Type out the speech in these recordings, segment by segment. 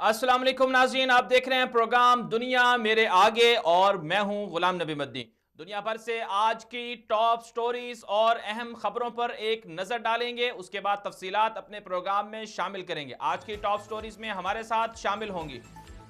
अस्सलाम वालेकुम नाज़रीन, आप देख रहे हैं प्रोग्राम दुनिया मेरे आगे और मैं हूं गुलाम नबी मद्दी। दुनिया भर से आज की टॉप स्टोरीज और अहम खबरों पर एक नज़र डालेंगे, उसके बाद तफसीलात अपने प्रोग्राम में शामिल करेंगे। आज की टॉप स्टोरीज में हमारे साथ शामिल होंगी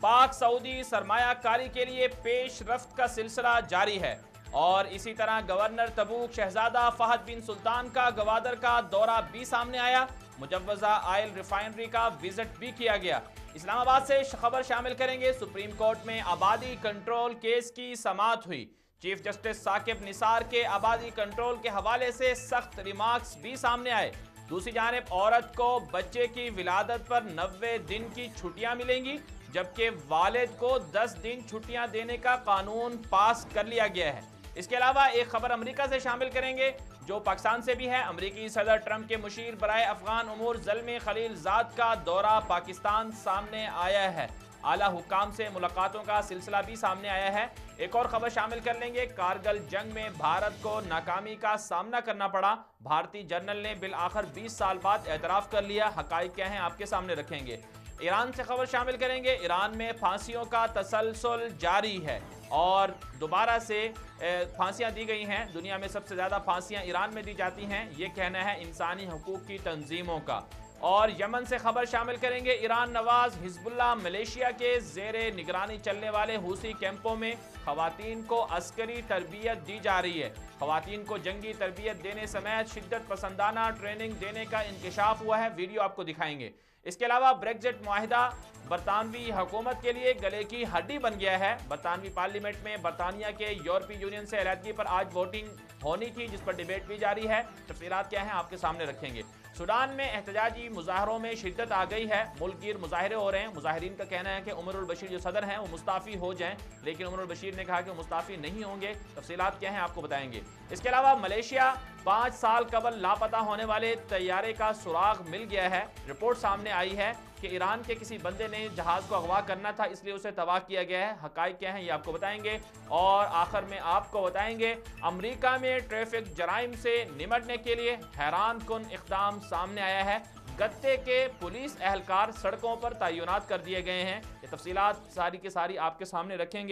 पाक सऊदी सरमायाकारी के लिए पेशरफ्त का सिलसिला जारी है, और इसी तरह गवर्नर तबूक शहजादा फहद बिन सुल्तान का गवादर का दौरा भी सामने आया। मुजव्वजा ऑयल रिफाइनरी का विजिट भी किया गया। इस्लामाबाद से खबर शामिल करेंगे, सुप्रीम कोर्ट में आबादी कंट्रोल केस की समाअत हुई। चीफ जस्टिस साकिब निसार के आबादी कंट्रोल के हवाले से सख्त रिमार्क्स भी सामने आए। दूसरी जानिब औरत को बच्चे की विलादत पर 90 दिन की छुट्टियां मिलेंगी, जबकि वालिद को 10 दिन छुट्टियां देने का कानून पास कर लिया गया है। इसके अलावा एक खबर अमेरिका से शामिल करेंगे जो पाकिस्तान से भी है। अमेरिकी सदर ट्रंप के मुशीर बराए अफगान उमूर ज़ल्मी खलीलजाद का दौरा पाकिस्तान सामने आया है। आला हुक्काम से मुलाकातों का सिलसिला भी सामने आया है। एक और खबर शामिल कर लेंगे, कारगिल जंग में भारत को नाकामी का सामना करना पड़ा। भारतीय जनरल ने बिल आखिर 20 साल बाद एतराफ़ कर लिया। हक़ाइक़ क्या हैं आपके सामने रखेंगे। ईरान से खबर शामिल करेंगे, ईरान में फांसियों का तसलसल जारी है और दोबारा से फांसियां दी गई हैं। दुनिया में सबसे ज़्यादा फांसियां ईरान में दी जाती हैं, ये कहना है इंसानी हकूक़ की तंजीमों का। और यमन से खबर शामिल करेंगे, ईरान नवाज हिजबुल्लाह मलेशिया के ज़ेरे निगरानी चलने वाले हूसी कैंपों में ख़वातीन को अस्करी तरबियत दी जा रही है। ख़वातीन को जंगी तरबियत देने समेत शिद्दत पसंदाना ट्रेनिंग देने का इंकशाफ हुआ है, वीडियो आपको दिखाएंगे। इसके अलावा ब्रेक्जिट मुआहिदा बरतानवी हुकूमत के लिए गले की हड्डी बन गया है। बरतानवी पार्लियामेंट में बरतानिया के यूरोपीय यूनियन से अलहदगी पर आज वोटिंग होनी थी, जिस पर डिबेट भी जारी है। तफसीलात क्या हैं आपके सामने रखेंगे। सूडान में एहतजाजी मुजाहरों में शिद्दत आ गई है, मुल्क गिर मुजाहरे हो रहे हैं। मुजाहिरीन का कहना है कि उमरुल बशीर जो सदर हैं वो मुस्ताफ़ी हो जाएं, लेकिन उमरुल बशीर ने कहा कि वो मुस्ताफ़ी नहीं होंगे। तफसीलात क्या हैं आपको बताएंगे। इसके अलावा मलेशिया 5 साल कबल लापता होने वाले तैयारे का सुराग मिल गया है। रिपोर्ट सामने आई है कि ईरान के किसी बंदे ने जहाज़ को अगवा करना था, इसलिए उसे तबाह किया गया है। हक़ाइक़ क्या हैं ये आपको बताएंगे। और आखिर में आपको बताएंगे अमेरिका में ट्रैफिक जराइम से निमटने के लिए हैरान कुन इक़दाम सामने आया है। गत्ते के पुलिस एहलकार सड़कों पर तैनात कर दिए गए हैं। ये तफसीलात सारी की सारी आपके सामने रखेंगे।